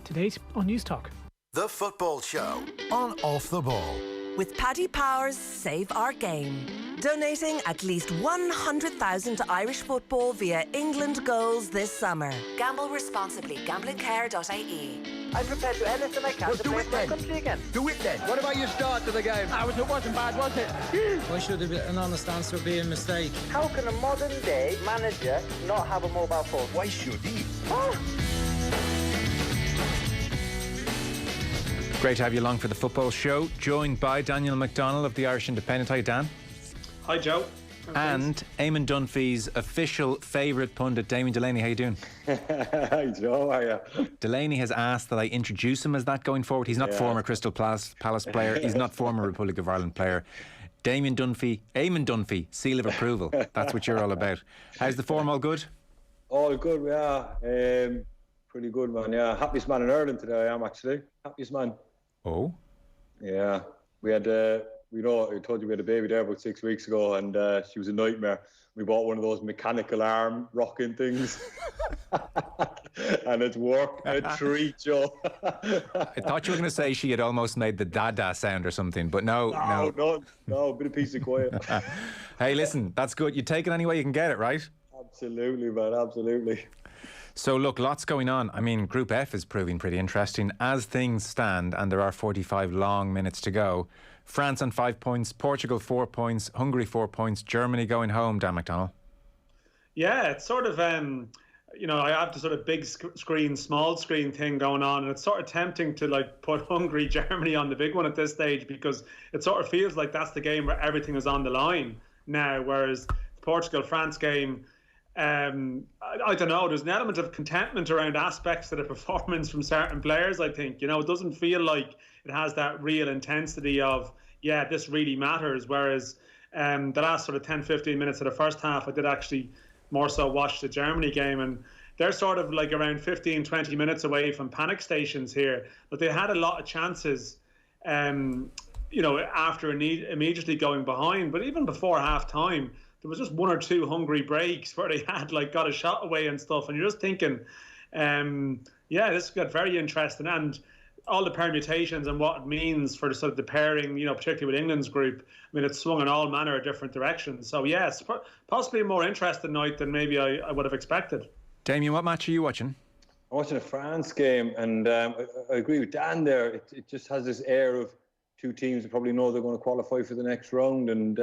Today's on News Talk. The Football Show on Off the Ball. With Paddy Power's Save Our Game. Donating at least 100,000 to Irish football via England goals this summer. Gamble responsibly. Gamblingcare.ie. I'm prepared to do anything I can to play for my country again. Do it then. What about your start to the game? It wasn't bad, was it? Why should an honest answer be a mistake? How can a modern day manager not have a mobile phone? Why should he? Great to have you along for the Football Show, joined by Daniel McDonnell of the Irish Independent. Hi, Dan. Hi, Joe. And Eamon Dunphy's official favourite pundit, Damien Delaney. How you doing? Hi, Joe. How are you? Delaney has asked that I introduce him as that going forward. He's not former Crystal Palace player. He's not former Republic of Ireland player. Eamon Dunphy, seal of approval. That's what you're all about. How's the form? All good? All good, yeah. Pretty good, man. Yeah, happiest man in Ireland today. I am actually happiest man. Oh. Yeah, we had. I told you we had a baby there about 6 weeks ago, and she was a nightmare. We bought one of those mechanical arm rocking things, and it's worked a treat, Joe. I thought you were going to say she had almost made the dada sound or something, but no, a bit of peace and quiet. Hey, listen, that's good. You take it any way you can get it, right? Absolutely, man. Absolutely. So look, lots going on. I mean, Group F is proving pretty interesting as things stand, and there are 45 long minutes to go. France on 5 points, Portugal 4 points, Hungary 4 points, Germany going home, Dan McDonnell. Yeah, it's sort of, I have the sort of big screen, small screen thing going on, and it's sort of tempting to put Hungary, Germany on the big one at this stage, because it sort of feels like that's the game where everything is on the line now, whereas the Portugal-France game, I don't know, there's an element of contentment around aspects of the performance from certain players, I think. It doesn't feel like it has that real intensity of, this really matters. Whereas the last sort of 10, 15 minutes of the first half, I did actually more so watch the Germany game, and they're sort of around 15, 20 minutes away from panic stations here. But they had a lot of chances, after immediately going behind. But even before half time, there was just one or two hungry breaks where they had got a shot away and stuff, and you're just thinking, this got very interesting, and all the permutations and what it means for the sort of the pairing, particularly with England's group. I mean, it's swung in all manner of different directions. So yes, possibly a more interesting night than maybe I would have expected. Damien, what match are you watching? I'm watching a France game, and I agree with Dan there. It just has this air of two teams that probably know they're going to qualify for the next round, and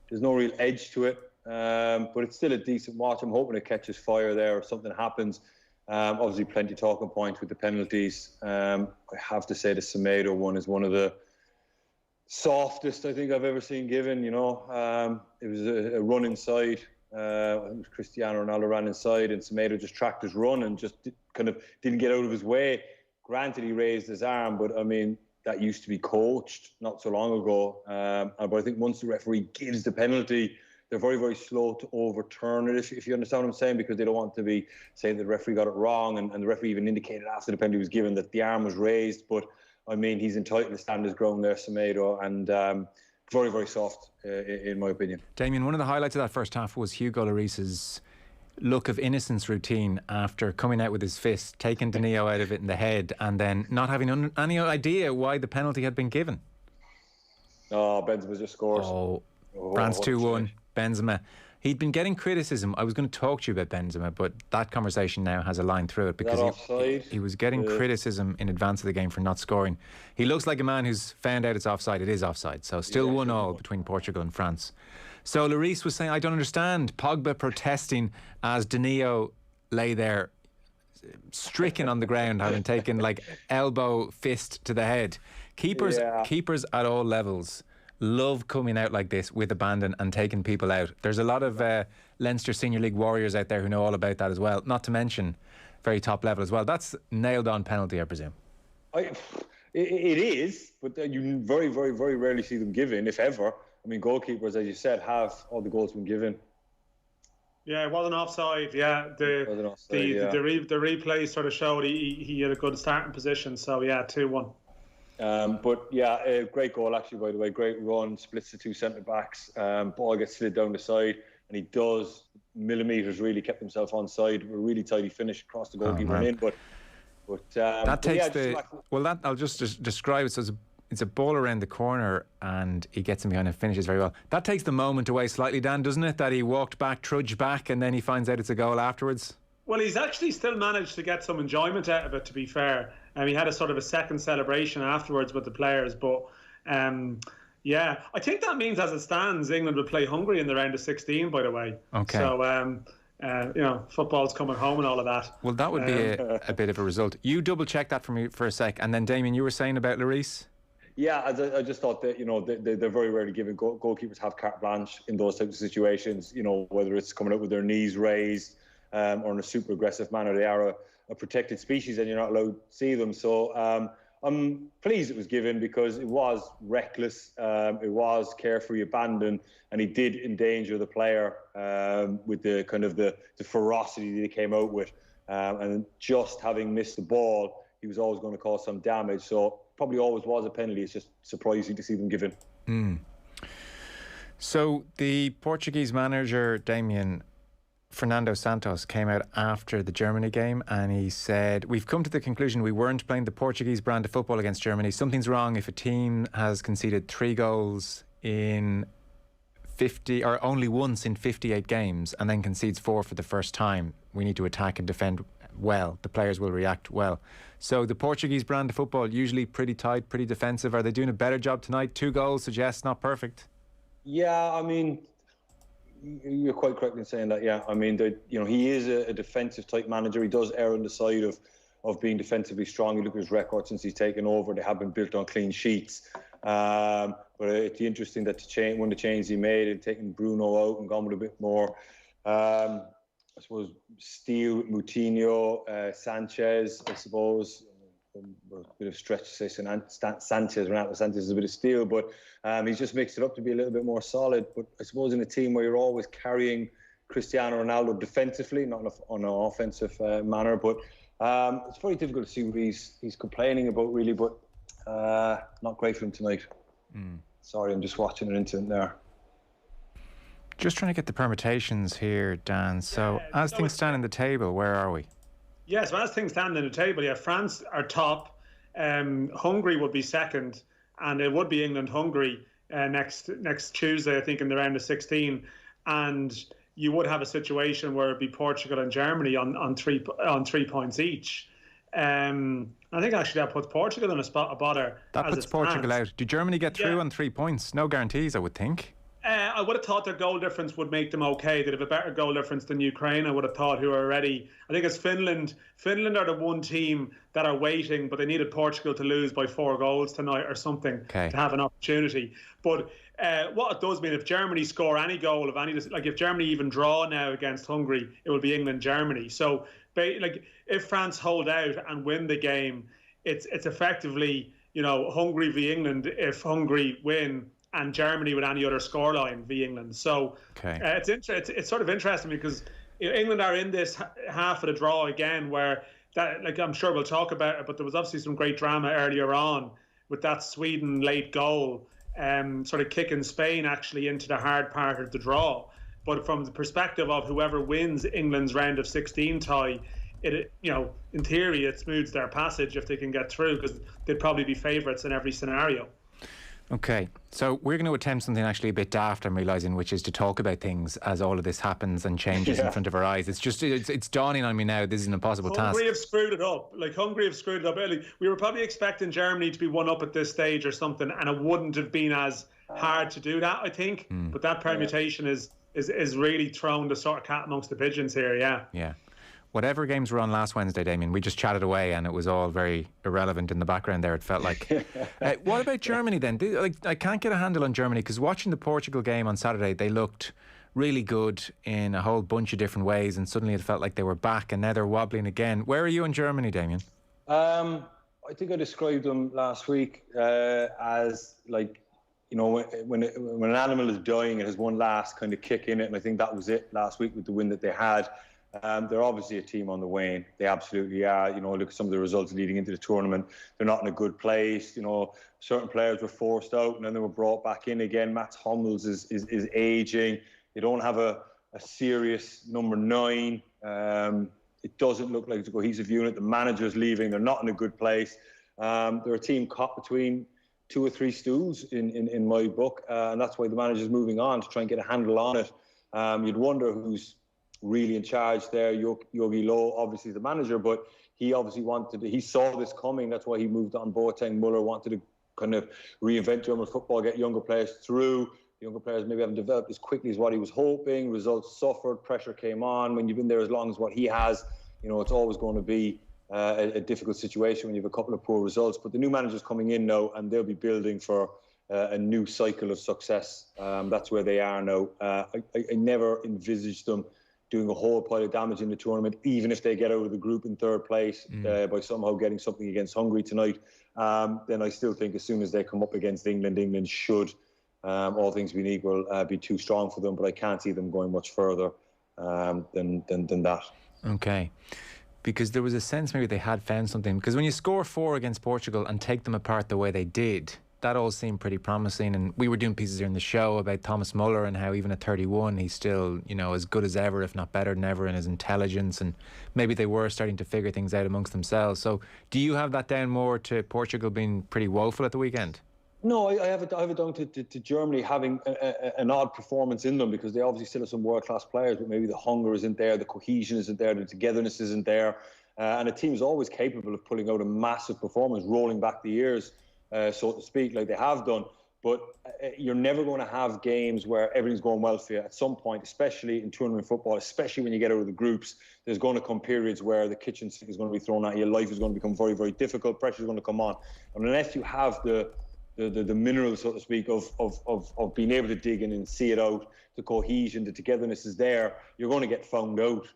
there's no real edge to it, but it's still a decent watch. I'm hoping it catches fire there or something happens. Obviously, plenty talking points with the penalties. I have to say the Semedo one is one of the softest I think I've ever seen given. It was a run inside. I think it was Cristiano Ronaldo ran inside, and Semedo just tracked his run and just didn't get out of his way. Granted, he raised his arm, but I mean, that used to be coached not so long ago. But I think once the referee gives the penalty, they're very, very slow to overturn it, if you understand what I'm saying, because they don't want to be saying that the referee got it wrong. And the referee even indicated after the penalty was given that the arm was raised. But, I mean, he's entitled to stand his ground there, Semedo, and very, very soft, in my opinion. Damien, one of the highlights of that first half was Hugo Lloris's look of innocence routine after coming out with his fist, taking Danilo out of it in the head, and then not having any idea why the penalty had been given. Oh, Benzema just scores. France 2-1, Benzema. He'd been getting criticism. I was going to talk to you about Benzema, but that conversation now has a line through it because he was getting criticism in advance of the game for not scoring. He looks like a man who's found out it's offside. It is offside. So still 1-1 between Portugal and France. So Lloris was saying, I don't understand. Pogba protesting as Danilo lay there stricken on the ground, having taken elbow fist to the head. Keepers at all levels love coming out like this with abandon and taking people out. There's a lot of Leinster Senior League warriors out there who know all about that as well, not to mention very top level as well. That's nailed on penalty, I presume. It is, but you very, very, very rarely see them given, if ever. I mean, goalkeepers, as you said, have all the goals been given. Yeah, it wasn't offside. Yeah, the replay sort of showed he had a good starting position. So yeah, 2-1. But yeah, a great goal actually, by the way. Great run, splits the two centre backs. Ball gets slid down the side, and he does millimetres really kept himself on side. A really tidy finish across the goalkeeper and in. But But that takes yeah, I'll just describe it. So it's a ball around the corner and he gets him behind and finishes very well. That takes the moment away slightly, Dan, doesn't it? That he walked back, trudged back, and then he finds out it's a goal afterwards. Well, he's actually still managed to get some enjoyment out of it, to be fair. He had a sort of a second celebration afterwards with the players. But, yeah, I think that means as it stands, England will play Hungary in the round of 16, by the way. Okay. So, football's coming home and all of that. Well, that would be a bit of a result. You double-check that for me for a sec. And then, Damien, you were saying about Lloris? Yeah, I just thought that, they're very rarely given. Goalkeepers have carte blanche in those types of situations, whether it's coming up with their knees raised or in a super aggressive manner. They are a protected species and you're not allowed to see them. So I'm pleased it was given because it was reckless, it was carefree abandon, and he did endanger the player with the kind of the ferocity that he came out with. And just having missed the ball, he was always going to cause some damage. So probably always was a penalty. It's just surprising to see them given. So the Portuguese manager, Damien, Fernando Santos, came out after the Germany game and he said, "We've come to the conclusion we weren't playing the Portuguese brand of football against Germany. Something's wrong if a team has conceded 3 goals in 50 or only once in 58 games and then concedes 4 for the first time. We need to attack and defend well. The players will react well." So the Portuguese brand of football, usually pretty tight, pretty defensive. Are they doing a better job tonight? 2 goals suggests not perfect. Yeah, I mean, you're quite correct in saying that. Yeah, I mean, he is a defensive type manager. He does err on the side of being defensively strong. You look at his record since he's taken over; they have been built on clean sheets. But it's interesting that one of the changes he made and taking Bruno out and gone with a bit more, I suppose, Steele, Moutinho, Sanchez, I suppose. A bit of stretch to say Sanchez, Renato Sanchez is a bit of steel, but he's just mixed it up to be a little bit more solid. But I suppose in a team where you're always carrying Cristiano Ronaldo defensively, not on an offensive manner, but it's very difficult to see what he's complaining about, really, but not great for him tonight. Sorry, I'm just watching an incident there. Just trying to get the permutations here, Dan. So as things stand in the table, where are we? Yes, well, as things stand on the table, France are top, Hungary would be second, and it would be England-Hungary next Tuesday, I think, in the round of 16. And you would have a situation where it'd be Portugal and Germany on 3 points each. I think actually that puts Portugal in a bother. That puts Portugal out. Do Germany get through on 3 points? No guarantees, I would think. I would have thought their goal difference would make them okay. They'd have a better goal difference than Ukraine, I would have thought, who are already... I think it's Finland. Finland are the one team that are waiting, but they needed Portugal to lose by 4 goals tonight or something to have an opportunity. But what it does mean, if Germany score any goal of any... Like, if Germany even draw now against Hungary, it will be England-Germany. So, like, if France hold out and win the game, it's effectively, Hungary v England if Hungary win, and Germany with any other scoreline v England. So it's sort of interesting because England are in this half of the draw again, where that, like, I'm sure we'll talk about it, but there was obviously some great drama earlier on with that Sweden late goal, sort of kicking Spain actually into the hard part of the draw. But from the perspective of whoever wins England's round of 16 tie, it in theory it smooths their passage if they can get through, because they'd probably be favourites in every scenario. Okay, so we're going to attempt something actually a bit daft, I'm realising, which is to talk about things as all of this happens and changes in front of our eyes. It's just, it's dawning on me now, this is an impossible task. Hungary have screwed it up. We were probably expecting Germany to be 1-up at this stage or something, and it wouldn't have been as hard to do that, I think. But that permutation is really thrown the sort of cat amongst the pigeons here, Yeah. Whatever games were on last Wednesday, Damien, we just chatted away and it was all very irrelevant in the background there, it felt like. What about Germany then? I can't get a handle on Germany, because watching the Portugal game on Saturday, they looked really good in a whole bunch of different ways, and suddenly it felt like they were back and now they're wobbling again. Where are you in Germany, Damien? I think I described them last week as, like, when an animal is dying, it has one last kind of kick in it, and I think that was it last week with the win that they had. They're obviously a team on the wane. They absolutely are. Look at some of the results leading into the tournament. They're not in a good place. Certain players were forced out and then they were brought back in again. Mats Hummels is aging. They don't have a serious number 9. it doesn't look like it's a cohesive unit. The manager's leaving. They're not in a good place. They're a team caught between 2 or 3 stools in my book, and that's why the manager's moving on to try and get a handle on it. You'd wonder who's really in charge there. Yogi Low, obviously the manager, but he obviously he saw this coming. That's why he moved on Boateng. Muller wanted to kind of reinvent German football, get younger players through. The younger players maybe haven't developed as quickly as what he was hoping. Results suffered, pressure came on. When you've been there as long as what he has, it's always going to be a difficult situation when you have a couple of poor results. But the new manager's coming in now, and they'll be building for a new cycle of success. That's where they are now. I never envisaged them doing a whole pile of damage in the tournament, even if they get out of the group in 3rd place by somehow getting something against Hungary tonight. Then I still think as soon as they come up against England should, all things being equal, be too strong for them. But I can't see them going much further than that. Okay. Because there was a sense maybe they had found something. Because when you score 4 against Portugal and take them apart the way they did, that all seemed pretty promising. And we were doing pieces here in the show about Thomas Muller and how even at 31 he's still, as good as ever, if not better than ever, in his intelligence. And maybe they were starting to figure things out amongst themselves. So do you have that down more to Portugal being pretty woeful at the weekend? No, I have it down to Germany having an odd performance in them, because they obviously still have some world-class players, but maybe the hunger isn't there, the cohesion isn't there, the togetherness isn't there. And a team is always capable of pulling out a massive performance, rolling back the years, so to speak, like they have done. But you're never going to have games where everything's going well for you. At some point, especially in tournament football, especially when you get out of the groups, there's going to come periods where the kitchen sink is going to be thrown at you. Life is going to become very, very difficult. Pressure is going to come on. And unless you have the minerals, so to speak, of being able to dig in and see it out, the cohesion, the togetherness is there, you're going to get found out.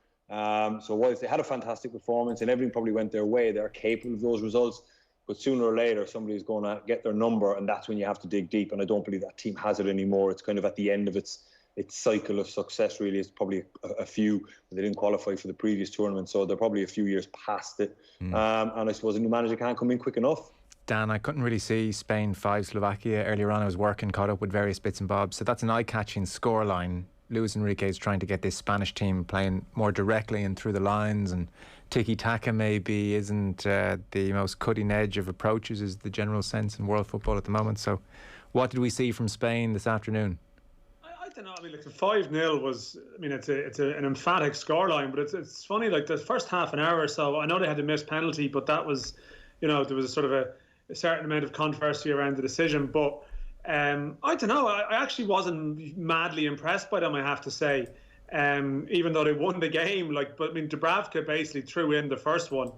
So whilst they had a fantastic performance and everything probably went their way, they're capable of those results. But sooner or later, somebody's going to get their number, and that's when you have to dig deep. And I don't believe that team has it anymore. It's kind of at the end of its cycle of success, really. It's probably a few. They didn't qualify for the previous tournament, so they're probably a few years past it. And I suppose a new manager can't come in quick enough. Dan, I couldn't really see Spain 5 Slovakia earlier on. I was working, caught up with various bits and bobs. So that's an eye-catching scoreline. Luis Enrique is trying to get this Spanish team playing more directly and through the lines, and tiki-taka maybe isn't the most cutting edge of approaches, is the general sense in world football at the moment. So what did we see from Spain this afternoon? I don't know. I mean, like the 5-0 was, I mean, it's an emphatic scoreline, but it's funny, like the first half an hour or so, I know they had a missed penalty, but that was, there was a sort of a certain amount of controversy around the decision. But I don't know. I actually wasn't madly impressed by them, I have to say. Even though they won the game, but I mean, Dubravka basically threw in the first one,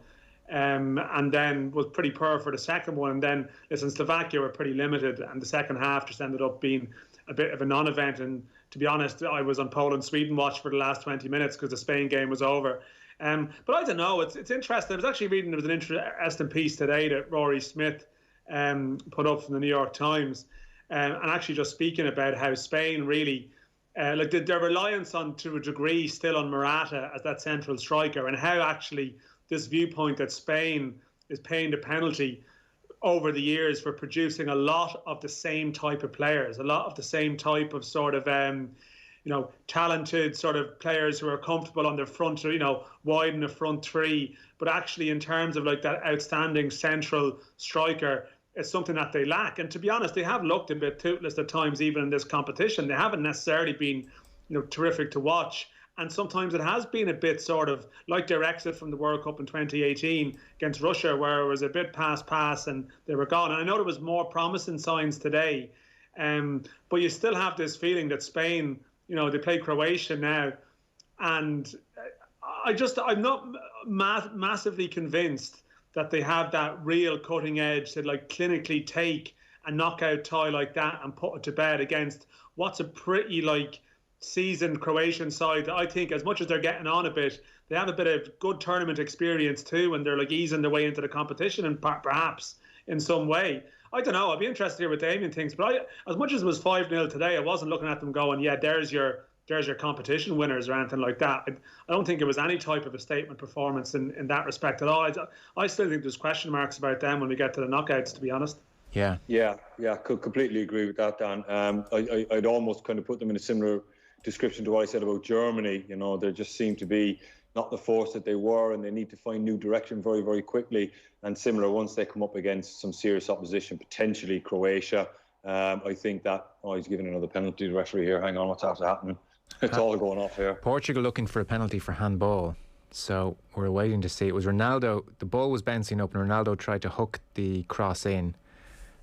and then was pretty poor for the second one. And then, listen, Slovakia were pretty limited, and the second half just ended up being a bit of a non-event. And to be honest, I was on Poland-Sweden watch for the last 20 minutes because the Spain game was over. But I don't know. It's interesting. I was actually reading, there was an interesting piece today that Rory Smith put up from the New York Times, and actually just speaking about how Spain really, their reliance on, to a degree, still on Morata as that central striker, and how actually this viewpoint that Spain is paying the penalty over the years for producing a lot of the same type of players, a lot of the same type of sort of talented sort of players who are comfortable on their front, wide in the front three. But actually, in terms of that outstanding central striker, it's something that they lack. And to be honest, they have looked a bit toothless at times, even in this competition. They haven't necessarily been, terrific to watch. And sometimes it has been a bit sort of like their exit from the World Cup in 2018 against Russia, where it was a bit pass and they were gone. And I know there was more promising signs today, but you still have this feeling that Spain, they play Croatia now, and I'm not massively convinced that they have that real cutting edge to clinically take a knockout tie like that and put it to bed against what's a pretty seasoned Croatian side. I think as much as they're getting on a bit, they have a bit of good tournament experience too, and they're easing their way into the competition, and perhaps in some way. I don't know. I'd be interested to hear what Damien thinks, but as much as it was 5-0 today, I wasn't looking at them going, yeah, there's your competition winners or anything like that. I don't think it was any type of a statement performance in that respect at all. I still think there's question marks about them when we get to the knockouts, to be honest. Yeah, could completely agree with that, Dan. I'd almost kind of put them in a similar description to what I said about Germany. There just seemed to be, not the force that they were, and they need to find new direction very, very quickly. And similar, once they come up against some serious opposition, potentially Croatia, I think that, he's giving another penalty to the referee here. Hang on, what's after happening? It's all going off here. Portugal looking for a penalty for handball. So we're waiting to see. It was Ronaldo. The ball was bouncing up and Ronaldo tried to hook the cross in.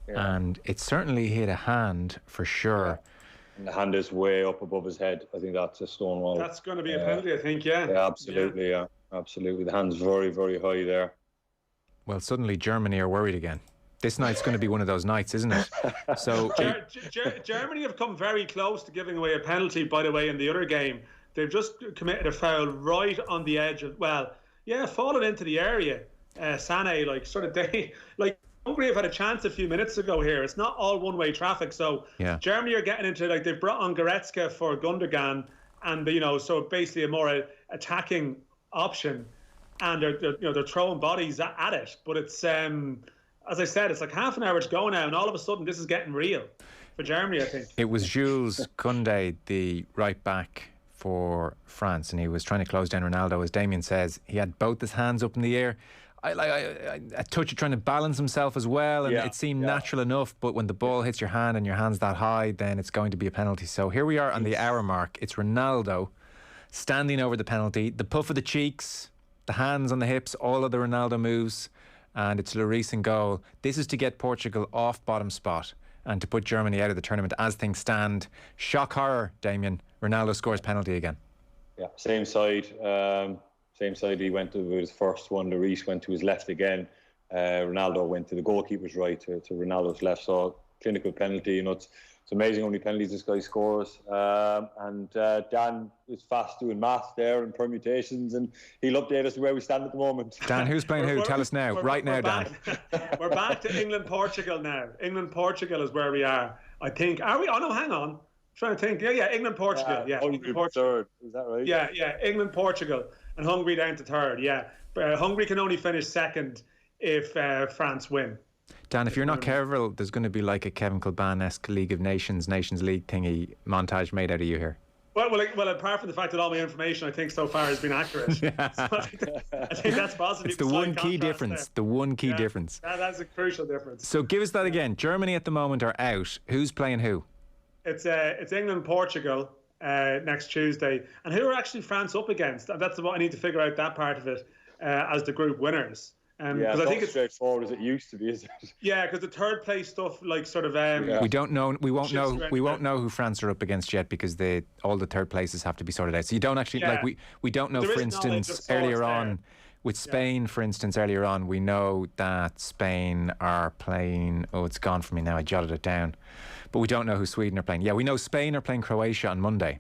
Yeah. And it certainly hit a hand for sure. Yeah. And the hand is way up above his head. I think that's a stone wall. That's going to be a penalty, I think, yeah. Yeah, absolutely, yeah. Absolutely. The hand's very, very high there. Well, suddenly Germany are worried again. This night's going to be one of those nights, isn't it? So Germany have come very close to giving away a penalty, by the way, in the other game. They've just committed a foul right on the edge of, fallen into the area. Sané, Hungary have had a chance a few minutes ago here. It's not all one-way traffic. So Germany are getting into, they've brought on Goretzka for Gundogan, and so basically a more attacking option, and they're throwing bodies at it. But it's as I said, it's like half an hour to go now, and all of a sudden this is getting real for Germany, I think. It was Jules Koundé, the right back for France, and he was trying to close down Ronaldo. As Damien says, he had both his hands up in the air. A touch of trying to balance himself as well, and it seemed natural enough, but when the ball hits your hand and your hand's that high, then it's going to be a penalty. So here we are on the hour mark. It's Ronaldo standing over the penalty, the puff of the cheeks, the hands on the hips, all of the Ronaldo moves, and it's Lloris in goal. This is to get Portugal off bottom spot and to put Germany out of the tournament as things stand. Shock horror, Damien. Ronaldo scores penalty again. Yeah, same side. Same side he went to his first one. Lloris went to his left again. Ronaldo went to the goalkeeper's right to Ronaldo's left. So clinical penalty. It's amazing how many penalties this guy scores. And Dan is fast doing maths there and permutations, and he'll update us where we stand at the moment. Dan, who's playing who? Tell us now. Right now, Dan. We're back to England-Portugal now. England-Portugal is where we are, I think. Are we? Oh, no, hang on. I'm trying to think. Yeah, England-Portugal. England-Portugal. Third. Is that right? Yeah, England-Portugal. And Hungary down to third, But Hungary can only finish second if France win. Dan, if you're not careful, there's going to be like a Kevin Kilbane-esque League of Nations League thingy montage made out of you here. Well, apart from the fact that all my information, I think, so far has been accurate. So I think that's positive. It's the one key difference. The one key difference. That's a crucial difference. So give us that again. Germany at the moment are out. Who's playing who? It's England-Portugal. Next Tuesday, and who are actually France up against? And that's what I need to figure out, that part of it, as the group winners. It's I think it's straightforward as it used to be, is it? Yeah, because the third place stuff, we don't know. We won't know who France are up against yet, because all the third places have to be sorted out. So you don't actually we don't know. For instance, earlier on with Spain, for instance, earlier on we know that Spain are playing. Oh, it's gone for me now. I jotted it down. But we don't know who Sweden are playing. Yeah, we know Spain are playing Croatia on Monday.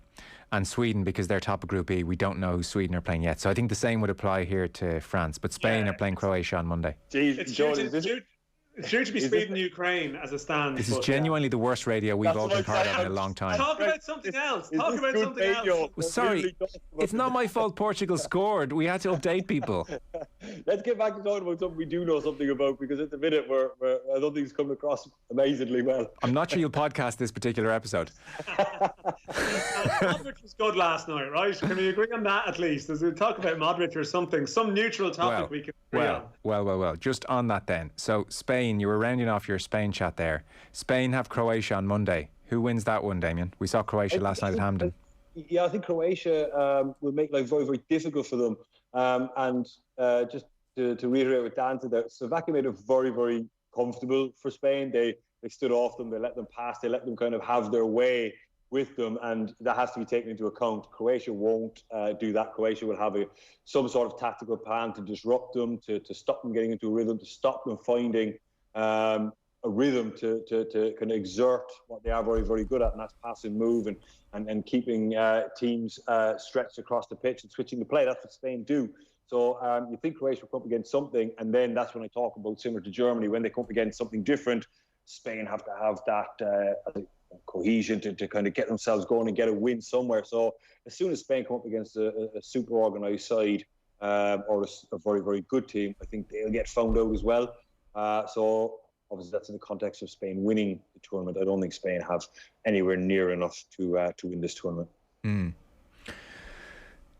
And Sweden, because they're top of Group E, we don't know who Sweden are playing yet. So I think the same would apply here to France. But Spain are playing Croatia on Monday. It's due to be Sweden-Ukraine as it stands. This is genuinely the worst radio we've all been part of in a long time. Talk about something else. Well, sorry, it's not my fault Portugal scored. We had to update people. Let's get back to talking about something we do know something about, because at the minute I don't think it's coming across amazingly well. I'm not sure you'll podcast this particular episode. Modric was good last night, right? Can we agree on that at least? As we talk about Modric or something, some neutral topic we can agree on. Well. Just on that then. So Spain, you were rounding off your Spain chat there. Spain have Croatia on Monday. Who wins that one, Damien? We saw Croatia last night at Hampden. Yeah, I think Croatia will make life very, very difficult for them. And just to reiterate what Dan said there, Slovakia made it very, very comfortable for Spain. They stood off them, they let them pass, they let them kind of have their way with them, and that has to be taken into account. Croatia won't do that. Croatia will have some sort of tactical plan to disrupt them, to stop them getting into a rhythm, to stop them finding a rhythm to kind of exert what they are very, very good at, and that's pass and move and keeping teams stretched across the pitch and switching the play. That's what Spain do. So you think Croatia will come up against something, and then that's when I talk about similar to Germany. When they come up against something different, Spain have to have that cohesion to kind of get themselves going and get a win somewhere. So as soon as Spain come up against a super organised side or a very, very good team, I think they'll get found out as well. So obviously that's in the context of Spain winning the tournament. I don't think Spain have anywhere near enough to win this tournament.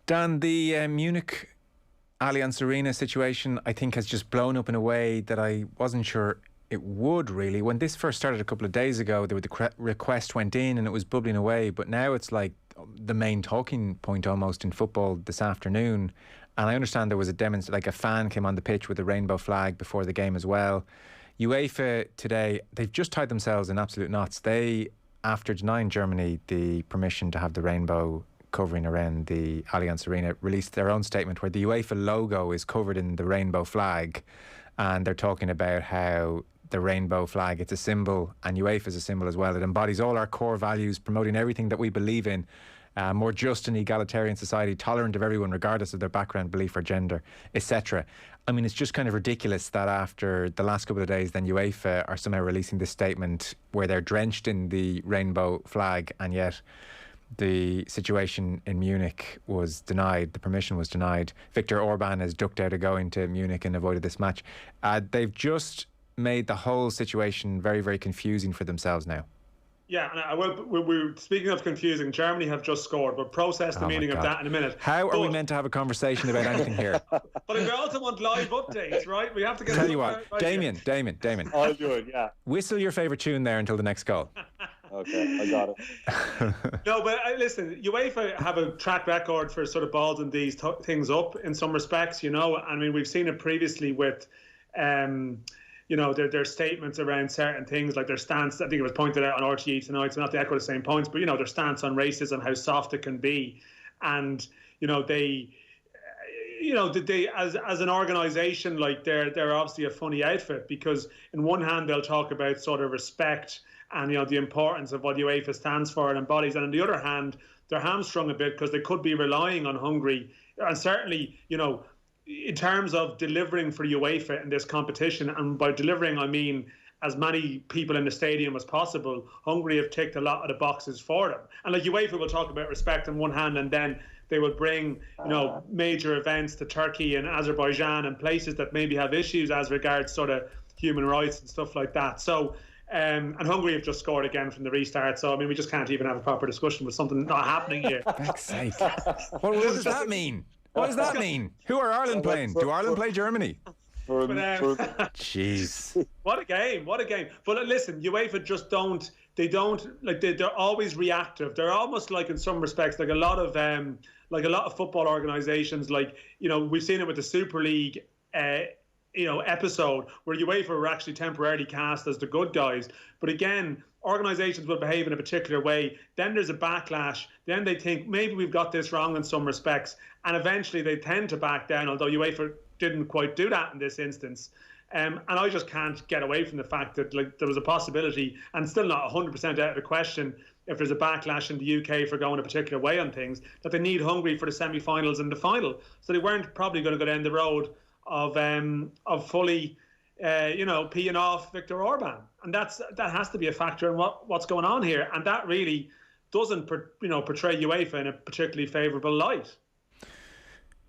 Dan, the Munich Allianz Arena situation, I think, has just blown up in a way that I wasn't sure it would really. When this first started a couple of days ago, the request went in and it was bubbling away, but now it's like the main talking point almost in football this afternoon. And I understand there was a fan came on the pitch with a rainbow flag before the game as well. UEFA today, they've just tied themselves in absolute knots. They, after denying Germany the permission to have the rainbow covering around the Allianz Arena, released their own statement where the UEFA logo is covered in the rainbow flag, and they're talking about how the rainbow flag, it's a symbol, and UEFA is a symbol as well. It embodies all our core values, promoting everything that we believe in. More just and egalitarian society, tolerant of everyone regardless of their background, belief or gender, etc. I mean, it's just kind of ridiculous that after the last couple of days, then UEFA are somehow releasing this statement where they're drenched in the rainbow flag, and yet the situation in Munich was denied, the permission was denied. Viktor Orban has ducked out of going to Munich and avoided this match. They've just made the whole situation very, very confusing for themselves now. Yeah, and we're speaking of confusing, Germany have just scored. We'll process the meaning of that in a minute. How are we meant to have a conversation about anything here? But we also want live updates, right? We have to get... Tell you what, Damien. I'll do it, yeah. Whistle your favourite tune there until the next goal. Okay, I got it. No, but listen, UEFA have a track record for sort of ballsing these things up in some respects, you know. I mean, we've seen it previously with... you know, their statements around certain things, like their stance. I think it was pointed out on RTE tonight, so not to echo the same points, but, you know, their stance on racism, how soft it can be. And, you know, they as an organisation, like they're obviously a funny outfit, because in one hand they'll talk about sort of respect and, you know, the importance of what UEFA stands for and embodies, and on the other hand, they're hamstrung a bit because they could be relying on Hungary, and certainly, you know, in terms of delivering for UEFA in this competition. And by delivering, I mean as many people in the stadium as possible. Hungary have ticked a lot of the boxes for them. And like UEFA will talk about respect on one hand, and then they will bring, you know, major events to Turkey and Azerbaijan and places that maybe have issues as regards sort of human rights and stuff like that. So, and Hungary have just scored again from the restart. So, I mean, we just can't even have a proper discussion with something not happening here. For fuck's sake. What does that mean? What does that mean? Who are Ireland playing? Do Ireland play Germany? Jeez. What a game. But listen, UEFA just they're always reactive. They're almost like, in some respects, like a lot of football organisations, like, you know, we've seen it with the Super League episode where UEFA were actually temporarily cast as the good guys. But again, organisations will behave in a particular way, then there's a backlash, then they think maybe we've got this wrong in some respects, and eventually they tend to back down, although UEFA didn't quite do that in this instance. And I just can't get away from the fact that, like, there was a possibility, and still not 100% out of the question, if there's a backlash in the UK for going a particular way on things, that they need Hungary for the semi-finals and the final. So they weren't probably going to go down the road of fully peeing off Viktor Orban, and that has to be a factor in what's going on here, and that really doesn't portray UEFA in a particularly favourable light.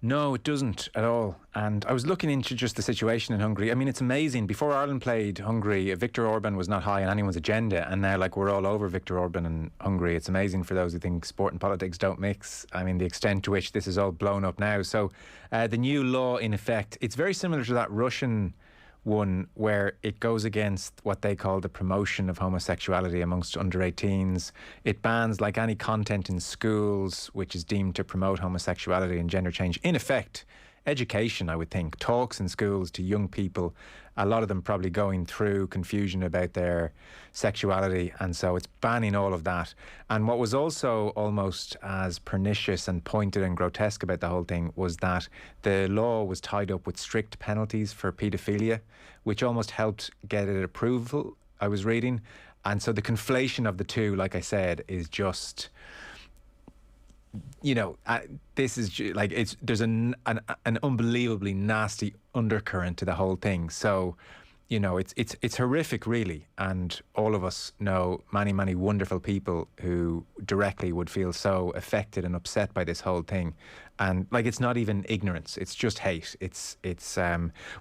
No, it doesn't at all. And I was looking into just the situation in Hungary. I mean, it's amazing. Before Ireland played Hungary, Viktor Orban was not high on anyone's agenda, and now, like, we're all over Viktor Orban and Hungary. It's amazing for those who think sport and politics don't mix. I mean, the extent to which this is all blown up now. So the new law, in effect, it's very similar to that Russian one where it goes against what they call the promotion of homosexuality amongst under 18s. It bans, like, any content in schools which is deemed to promote homosexuality and gender change. In effect, education, I would think, talks in schools to young people, a lot of them probably going through confusion about their sexuality, and so it's banning all of that. And what was also almost as pernicious and pointed and grotesque about the whole thing was that the law was tied up with strict penalties for paedophilia, which almost helped get it approval, I was reading. And so the conflation of the two, like I said, is just... this is like, there's an unbelievably nasty undercurrent to the whole thing. So, it's horrific, really. And all of us know many, many wonderful people who directly would feel so affected and upset by this whole thing. And, like, it's not even ignorance; it's just hate.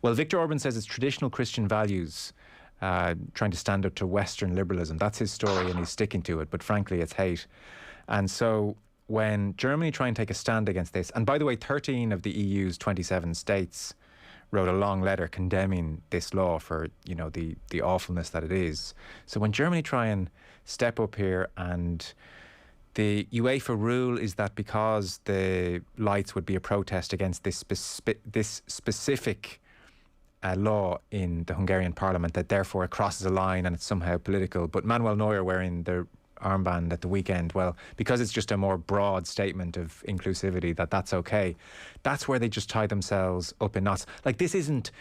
Well, Viktor Orban says it's traditional Christian values trying to stand up to Western liberalism. That's his story, and he's sticking to it. But frankly, it's hate, and so. when Germany try and take a stand against this, and by the way, 13 of the EU's 27 states wrote a long letter condemning this law for, you know, the awfulness that it is. So when Germany try and step up here, and the UEFA rule is that because the lights would be a protest against this specific law in the Hungarian parliament, that therefore it crosses a line and it's somehow political. But Manuel Neuer wearing the armband at the weekend, well, because it's just a more broad statement of inclusivity, that's okay. That's where they just tie themselves up in knots. Like, this isn't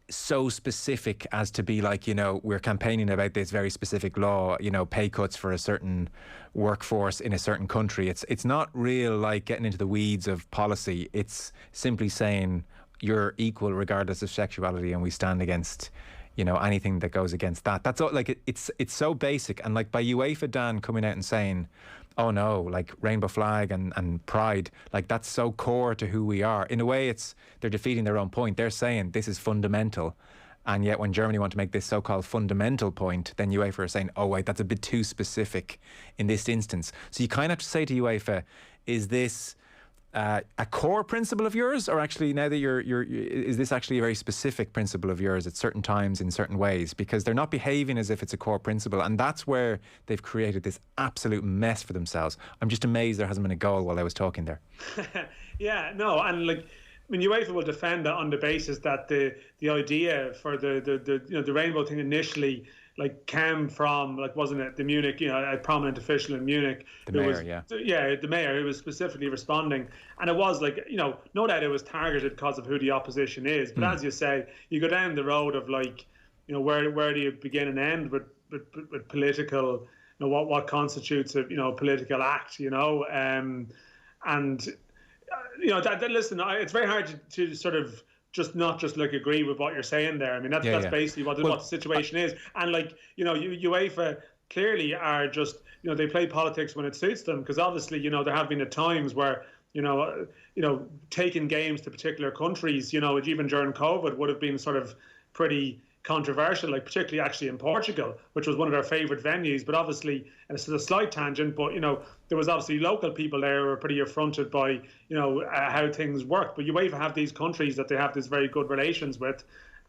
so specific as to be like, you know, we're campaigning about this very specific law, you know, pay cuts for a certain workforce in a certain country. It's not real, like, getting into the weeds of policy. It's simply saying you're equal regardless of sexuality, and we stand against, you know, anything that goes against that. That's all. Like, it's so basic. And like, by UEFA, Dan, coming out and saying, oh no, like rainbow flag and pride, like that's so core to who we are. In a way, they're defeating their own point. They're saying this is fundamental. And yet when Germany want to make this so-called fundamental point, then UEFA are saying, oh wait, that's a bit too specific in this instance. So you kind of have to say to UEFA, is this a core principle of yours, or actually, now that is this actually a very specific principle of yours at certain times in certain ways? Because they're not behaving as if it's a core principle, and that's where they've created this absolute mess for themselves. I'm just amazed there hasn't been a goal while I was talking there. Yeah, no, and like, I mean, UEFA will defend that on the basis that the idea for the you know, the rainbow thing initially, like, came from, like, wasn't it the Munich, you know, a prominent official in Munich, the mayor, the mayor who was specifically responding, and it was like, you know, no doubt it was targeted because of who the opposition is, but as you say, you go down the road of, like, you know, where do you begin and end with political, you know, what constitutes a, you know, political act, you know, and you know, listen, it's very hard to sort of not just like agree with what you're saying there. I mean, that's basically what the situation is. And like, you know, UEFA clearly are just, you know, they play politics when it suits them, because obviously, you know, there have been at times where, you know, taking games to particular countries, you know, even during COVID, would have been sort of pretty controversial, like particularly actually in Portugal, which was one of their favourite venues. But obviously, and it's a slight tangent, but, you know, there was obviously local people there who were pretty affronted by, you know, how things work. But UEFA have these countries that they have these very good relations with,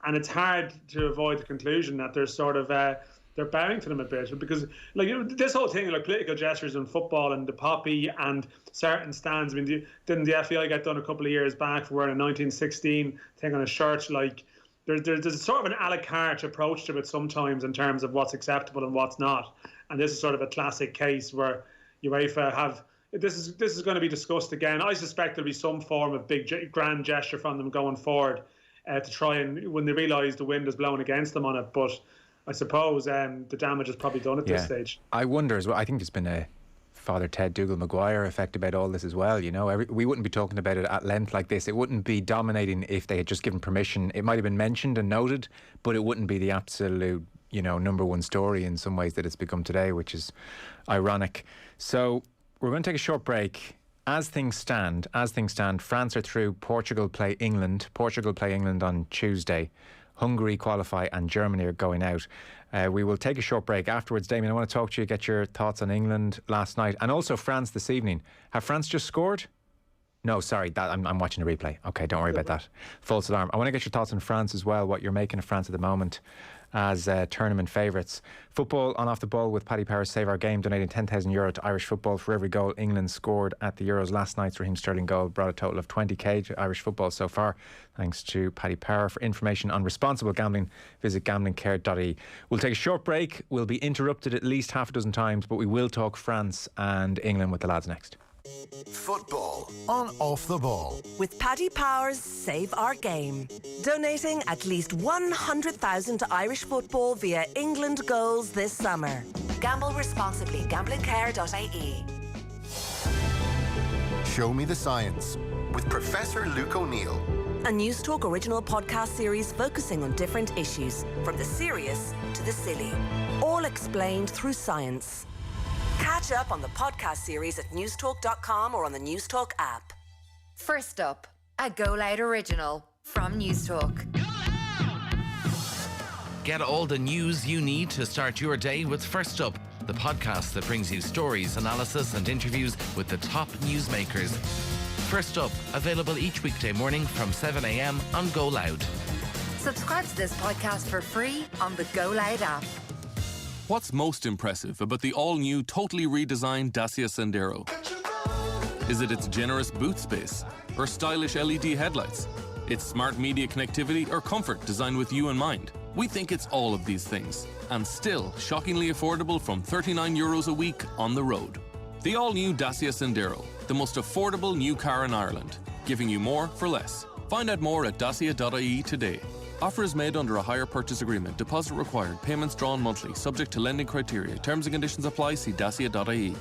and it's hard to avoid the conclusion that they're sort of they're bowing to them a bit, because, like, you know, this whole thing, like political gestures in football and the poppy and certain stands. I mean, didn't the FAI get done a couple of years back for wearing a 1916 thing on a shirt? Like, there's sort of an a la carte approach to it sometimes in terms of what's acceptable and what's not. And this is sort of a classic case where UEFA have, this is going to be discussed again. I suspect there'll be some form of big grand gesture from them going forward to try and, when they realise the wind is blowing against them on it. But I suppose the damage is probably done at this stage. I wonder as well, I think there's been a Father Ted Dougal Maguire effect about all this as well. You know, we wouldn't be talking about it at length like this. It wouldn't be dominating if they had just given permission. It might have been mentioned and noted, but it wouldn't be the absolute, you know, number one story in some ways that it's become today, which is ironic. So we're going to take a short break. As things stand, France are through. Portugal play England on Tuesday. Hungary qualify and Germany are going out. We will take a short break. Afterwards, Damien, I want to talk to you, get your thoughts on England last night and also France this evening. Have France just scored? No, sorry, I'm watching a replay. Okay, don't worry about that. False alarm. I want to get your thoughts on France as well, what you're making of France at the moment as tournament favourites. Football on Off the Ball with Paddy Power's Save Our Game, donating €10,000 to Irish football for every goal England scored at the Euros. Last night's Raheem Sterling goal brought a total of 20k to Irish football so far. Thanks to Paddy Power. For information on responsible gambling, visit gamblingcare.ie. We'll take a short break. We'll be interrupted at least half a dozen times, but we will talk France and England with the lads next. Football on Off the Ball with Paddy Power's Save Our Game, donating at least 100,000 to Irish football via England goals this summer. Gamble responsibly. Gamblingcare.ie. Show Me the Science with Professor Luke O'Neill. A News Talk original podcast series focusing on different issues, from the serious to the silly, all explained through science. Catch up on the podcast series at newstalk.com or on the Newstalk app. First up, a Go Loud original from Newstalk. Get all the news you need to start your day with First Up, the podcast that brings you stories, analysis and interviews with the top newsmakers. First Up, available each weekday morning from 7 a.m. on Go Loud. Subscribe to this podcast for free on the Go Loud app. What's most impressive about the all-new, totally redesigned Dacia Sandero? Is it its generous boot space or stylish LED headlights? Its smart media connectivity or comfort designed with you in mind? We think it's all of these things, and still shockingly affordable from €39 a week on the road. The all-new Dacia Sandero, the most affordable new car in Ireland, giving you more for less. Find out more at dacia.ie today. Offer is made under a hire purchase agreement. Deposit required. Payments drawn monthly. Subject to lending criteria. Terms and conditions apply. See dacia.ie.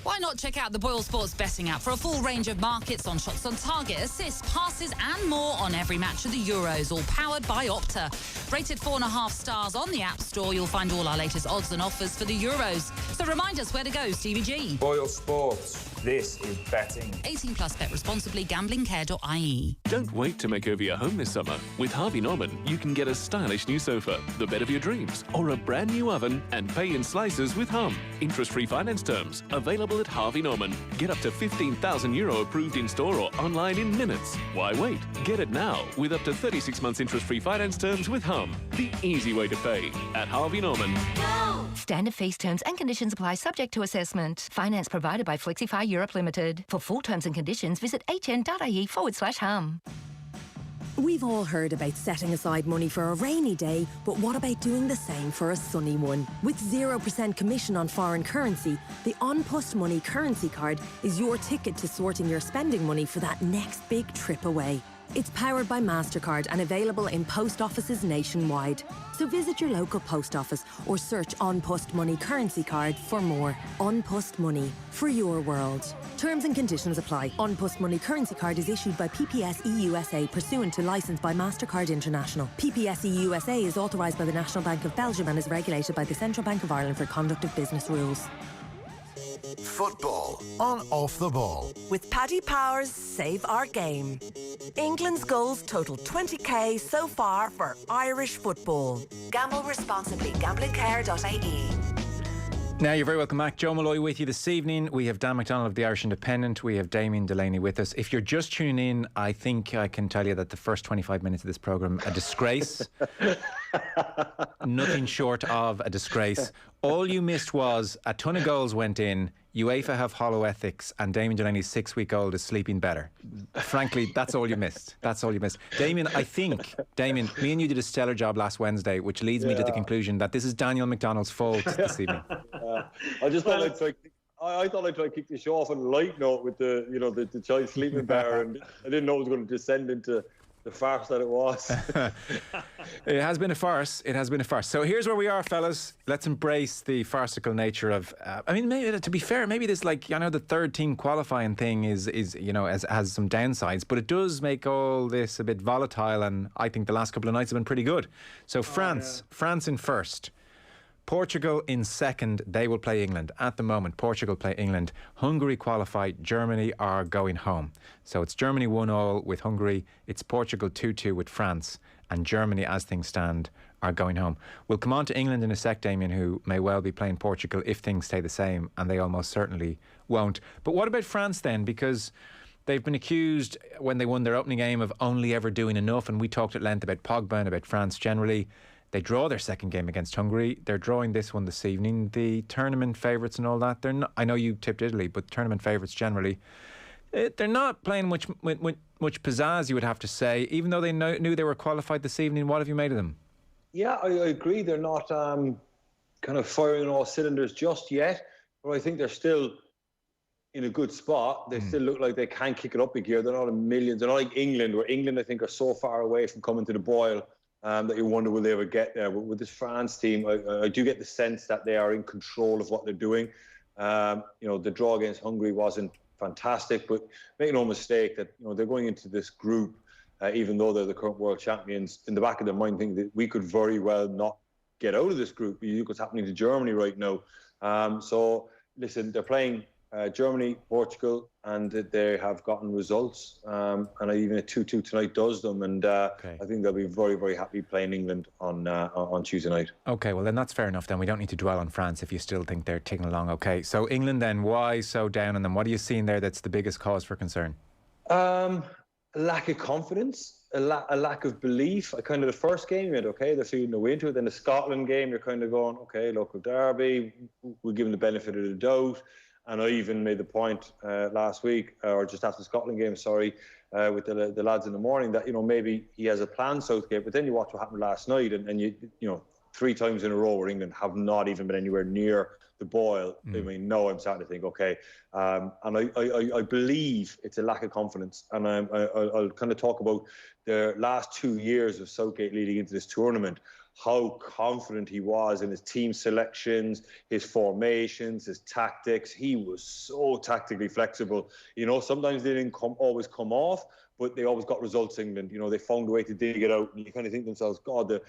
Why not check out the Boyle Sports betting app for a full range of markets on shots on target, assists, passes and more on every match of the Euros, all powered by Opta. Rated 4.5 stars on the App Store, you'll find all our latest odds and offers for the Euros. So remind us where to go, Stevie G. Boyle Sports. This is betting. 18 plus, bet responsibly, gamblingcare.ie. Don't wait to make over your home this summer. With Harvey Norman, you can get a stylish new sofa, the bed of your dreams, or a brand new oven and pay in slices with Hum. Interest-free finance terms available at Harvey Norman. Get up to €15,000 approved in store or online in minutes. Why wait? Get it now with up to 36 months interest-free finance terms with Hum. The easy way to pay at Harvey Norman. Go! Standard fees, terms and conditions apply, subject to assessment. Finance provided by Flexify Europe Limited. For full terms and conditions, visit hn.ie/hum. We've all heard about setting aside money for a rainy day, but what about doing the same for a sunny one? With 0% commission on foreign currency, the On Post Money currency card is your ticket to sorting your spending money for that next big trip away. It's powered by MasterCard and available in post offices nationwide. So visit your local post office or search On Post Money currency card for more. On Post Money, for your world. Terms and conditions apply. On Post Money currency card is issued by PPSE USA pursuant to licence by MasterCard International. PPSE USA is authorised by the National Bank of Belgium and is regulated by the Central Bank of Ireland for conduct of business rules. Football on Off the Ball. With Paddy Power's Save Our Game. England's goals total 20k so far for Irish football. Gamble responsibly. Gamblingcare.ie. Now, you're very welcome back. Joe Malloy with you this evening. We have Dan McDonnell of the Irish Independent. We have Damien Delaney with us. If you're just tuning in, I think I can tell you that the first 25 minutes of this programme, a disgrace. Nothing short of a disgrace. All you missed was a ton of goals went in, UEFA have hollow ethics, and Damien Delaney's 6-week-old is sleeping better. Frankly, that's all you missed. That's all you missed. Damien, me and you did a stellar job last Wednesday, which leads me to the conclusion that this is Daniel McDonnell's fault this evening. I just thought I'd try. I thought I'd try to kick the show off on a light note with the child sleeping bar, and I didn't know it was going to descend into the farce that it was. It has been a farce. It has been a farce. So here's where we are, fellas. Let's embrace the farcical nature of. Maybe to be fair, maybe this the third team qualifying thing is has some downsides, but it does make all this a bit volatile. And I think the last couple of nights have been pretty good. So France in first. Portugal in second. They will play England. At the moment, Portugal play England. Hungary qualify. Germany are going home. So it's Germany 1-1 with Hungary. It's Portugal 2-2 with France. And Germany, as things stand, are going home. We'll come on to England in a sec, Damien, who may well be playing Portugal if things stay the same, and they almost certainly won't. But what about France then? Because they've been accused, when they won their opening game, of only ever doing enough. And we talked at length about Pogba and about France generally. They draw their second game against Hungary. They're drawing this one this evening. The tournament favourites and all that, they're not, I know you tipped Italy, but tournament favourites generally, they're not playing much pizzazz, you would have to say. Even though they knew they were qualified this evening, what have you made of them? Yeah, I agree. They're not kind of firing on all cylinders just yet, but I think they're still in a good spot. They still look like they can kick it up a gear. They're not in millions. They're not like England, where England, I think, are so far away from coming to the boil that you wonder will they ever get there. But with this France team, I do get the sense that they are in control of what they're doing. The draw against Hungary wasn't fantastic, but make no mistake that they're going into this group, even though they're the current world champions, in the back of their mind thinking that we could very well not get out of this group. You look what's happening to Germany right now. So listen, they're playing Germany, Portugal, and they have gotten results. And even a 2-2 tonight does them. And I think they'll be very, very happy playing England on Tuesday night. Okay, well then that's fair enough. Then we don't need to dwell on France if you still think they're ticking along. Okay, so England then, why so down on them? What are you seeing there that's the biggest cause for concern? A lack of confidence. A lack of belief. The first game, you went, okay, they're feeling their way into it. Then the Scotland game, you're kind of going, okay, local derby, we'll give them the benefit of the doubt. And I even made the point last week, or just after the Scotland game, with the lads in the morning, that, maybe he has a plan, Southgate. But then you watch what happened last night, and you 3 times in a row where England have not even been anywhere near the boil. I mean, no, I'm starting to think, okay. And I believe it's a lack of confidence. And I'll kind of talk about the last 2 years of Southgate leading into this tournament, how confident he was in his team selections, his formations, his tactics. He was so tactically flexible. Sometimes they didn't always come off, but they always got results, England. They found a way to dig it out. And you kind of think to themselves, God, the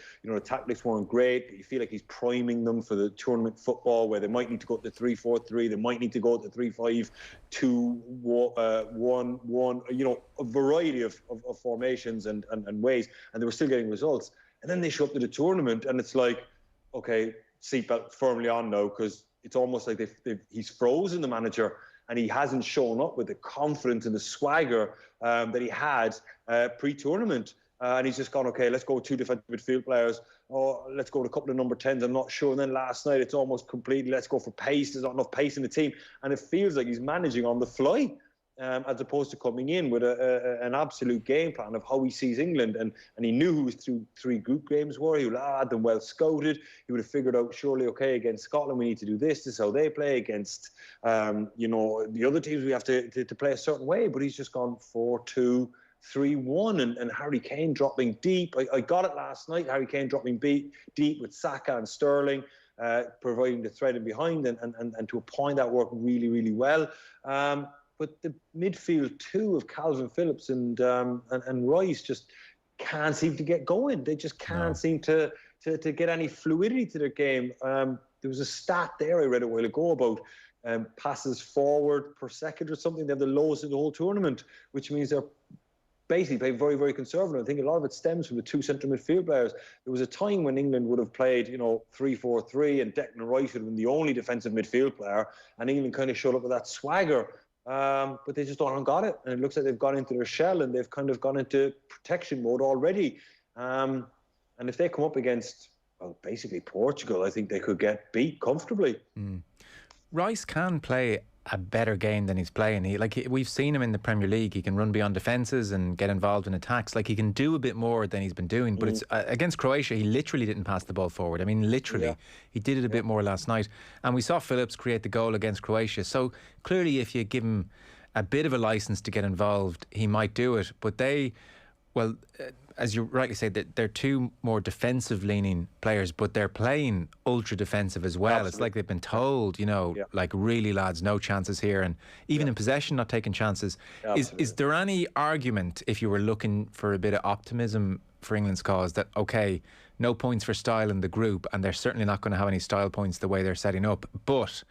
tactics weren't great. But you feel like he's priming them for the tournament football, where they might need to go to 3-4-3. They might need to go to 3-5-2-1-1. A variety of formations and ways. And they were still getting results. And then they show up to the tournament, and it's like, okay, seatbelt firmly on now, because it's almost like he's frozen, the manager, and he hasn't shown up with the confidence and the swagger that he had pre-tournament. And he's just gone, okay, let's go with 2 defensive midfield players. Or let's go with a couple of number 10s, I'm not sure. And then last night, it's almost completely, let's go for pace. There's not enough pace in the team. And it feels like he's managing on the fly. As opposed to coming in with an absolute game plan of how he sees England. And he knew who his 3 group games were. He would have had them well scouted. He would have figured out, surely, okay, against Scotland, we need to do this. This is how they play. Against, the other teams, we have to play a certain way. But he's just gone 4-2-3-1. And Harry Kane dropping deep. I got it last night. Harry Kane dropping deep with Saka and Sterling, providing the thread in behind. And to a point, that worked really, really well. But the midfield too of Calvin Phillips and Rice just can't seem to get going. They just can't seem to get any fluidity to their game. There was a stat there I read a while ago about passes forward per second or something. They have the lowest in the whole tournament, which means they're basically playing very, very conservative. I think a lot of it stems from the 2 central midfield players. There was a time when England would have played, 3-4-3, and Declan Rice would have been the only defensive midfield player, and England kind of showed up with that swagger. But they just don't got it. And it looks like they've gone into their shell, and they've kind of gone into protection mode already. And if they come up against, basically Portugal, I think they could get beat comfortably. Rice can play a better game than he's playing. We've seen him in the Premier League. He can run beyond defences and get involved in attacks. He can do a bit more than he's been doing. But it's against Croatia, he literally didn't pass the ball forward. I mean, literally. Yeah. He did it a bit more last night. And we saw Phillips create the goal against Croatia. So clearly, if you give him a bit of a licence to get involved, he might do it. But as you rightly say, that they're 2 more defensive-leaning players, but they're playing ultra-defensive as well. Absolutely. It's like they've been told, really, lads, no chances here. And even in possession, not taking chances. Is there any argument, if you were looking for a bit of optimism for England's cause, that, okay, no points for style in the group, and they're certainly not going to have any style points the way they're setting up, but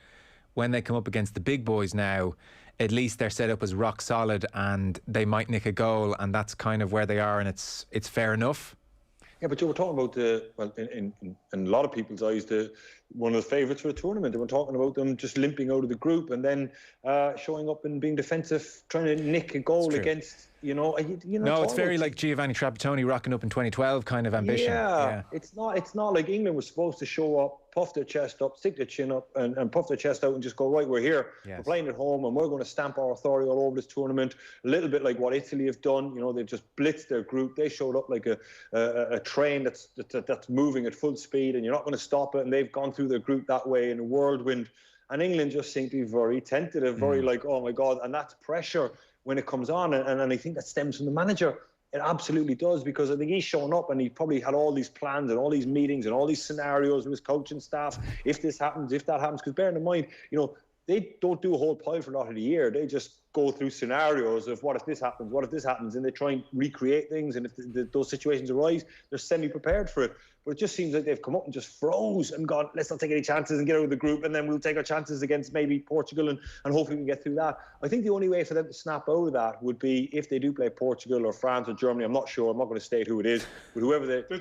when they come up against the big boys now, at least they're set up as rock solid, and they might nick a goal, and that's kind of where they are, and it's fair enough? Yeah, but you were talking about in a lot of people's eyes, one of the favourites for the tournament. They were talking about them just limping out of the group and then showing up and being defensive, trying to nick a goal against. No, it's very like Giovanni Trapattoni rocking up in 2012 kind of ambition. Yeah. It's not like England was supposed to show up, puff their chest up, stick their chin up, and puff their chest out and just go, right, we're here. Yes. We're playing at home, and we're going to stamp our authority all over this tournament. A little bit like what Italy have done. They just blitzed their group. They showed up like a train that's moving at full speed, and you're not going to stop it. And they've gone through their group that way in a whirlwind. And England just seem to be very tentative, very like, oh my God, and that's pressure when it comes on, and I think that stems from the manager. It absolutely does, because I think he's shown up and he probably had all these plans and all these meetings and all these scenarios with his coaching staff. If this happens, if that happens, because bearing in mind, they don't do a whole pile for a lot of the year. They just go through scenarios of what if this happens, and they try and recreate things. And if those situations arise, they're semi-prepared for it. But it just seems like they've come up and just froze and gone, let's not take any chances and get out of the group, and then we'll take our chances against maybe Portugal and hopefully we can get through that. I think the only way for them to snap out of that would be if they do play Portugal or France or Germany. I'm not sure. I'm not going to state who it is, but whoever they play.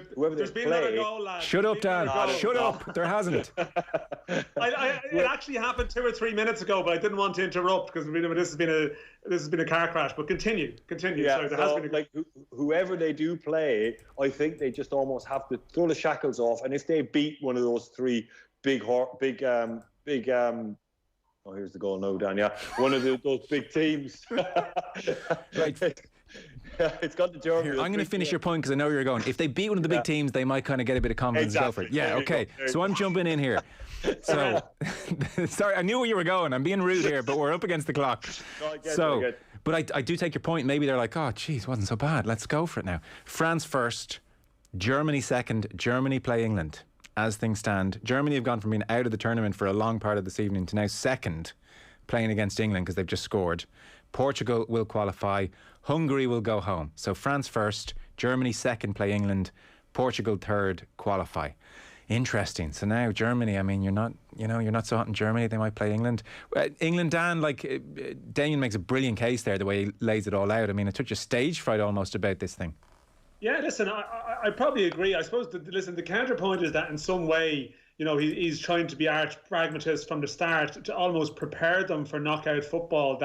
Shut up, Dan. Shut up. There hasn't. It actually happened 2 or 3 minutes ago, but I didn't want to interrupt because this has been a car crash. But continue. Yeah, Sorry, like whoever they do play, I think they just almost have to throw the shackles off. And if they beat one of those three big. Oh, here's the goal now, Dan. Yeah, one of those big teams. Right. It's got the Germany. Here, I'm going to finish your point because I know where you're going. If they beat one of the big teams, they might kind of get a bit of confidence to go for it. Yeah, okay. So I'm jumping in here. So, sorry, I knew where you were going. I'm being rude here, but we're up against the clock. But I do take your point. Maybe they're like, oh, geez, wasn't so bad. Let's go for it now. France first, Germany second. Germany play England. As things stand, Germany have gone from being out of the tournament for a long part of this evening to now second, playing against England because they've just scored. Portugal will qualify. Hungary will go home. So France first, Germany second, play England. Portugal third, qualify. Interesting. So now Germany, I mean, you're not so hot in Germany. They might play England. England, Dan, Damien makes a brilliant case there, the way he lays it all out. I mean, it's such a stage fright almost about this thing. Yeah, listen, I probably agree. I suppose, the counterpoint is that in some way, he's trying to be arch pragmatist from the start to almost prepare them for knockout football.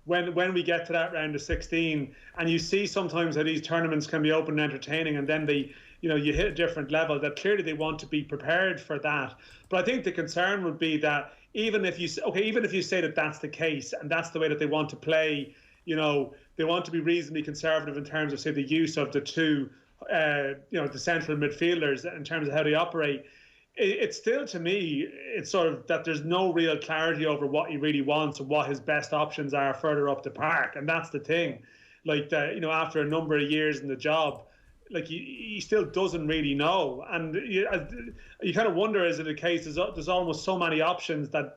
When we get to that round of 16, and you see sometimes how these tournaments can be open and entertaining, and then you hit a different level, that clearly they want to be prepared for that. But I think the concern would be that even if you say that that's the case and that's the way that they want to play, they want to be reasonably conservative in terms of, say, the use of the two, the central midfielders in terms of how they operate. It's still, to me, it's sort of that there's no real clarity over what he really wants and what his best options are further up the park. And that's the thing. After a number of years in the job, he still doesn't really know. And you kind of wonder, is it a case there's almost so many options that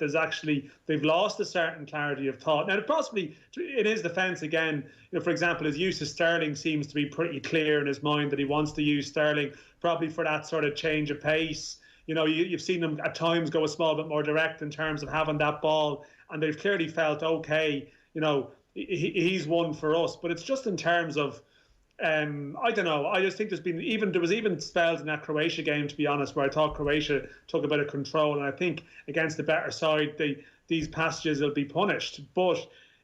they've lost a certain clarity of thought. Now, possibly, in his defence, again, for example, his use of Sterling seems to be pretty clear in his mind that he wants to use Sterling probably for that sort of change of pace. You've seen them at times go a small bit more direct in terms of having that ball, and they've clearly felt, okay, he's one for us. But it's just in terms of, I don't know. I just think there was even spells in that Croatia game, to be honest, where I thought Croatia took a bit of control, and I think against the better side, these passages will be punished. But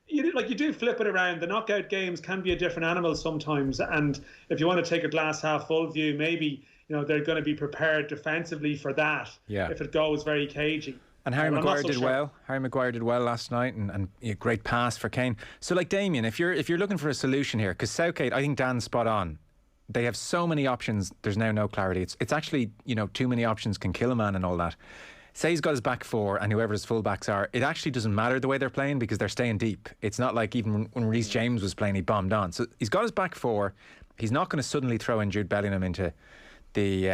you do flip it around. The knockout games can be a different animal sometimes, and if you want to take a glass half full view, maybe they're going to be prepared defensively for that. Yeah. If it goes very cagey. And Harry Maguire did well. Harry Maguire did well last night, and a great pass for Kane. So, Damien, if you're looking for a solution here, because Southgate, I think Dan's spot on. They have so many options. There's now no clarity. It's actually too many options can kill a man and all that. Say he's got his back four and whoever his fullbacks are, it actually doesn't matter the way they're playing because they're staying deep. It's not like even when Reece James was playing, he bombed on. So he's got his back four. He's not going to suddenly throw in Jude Bellingham into the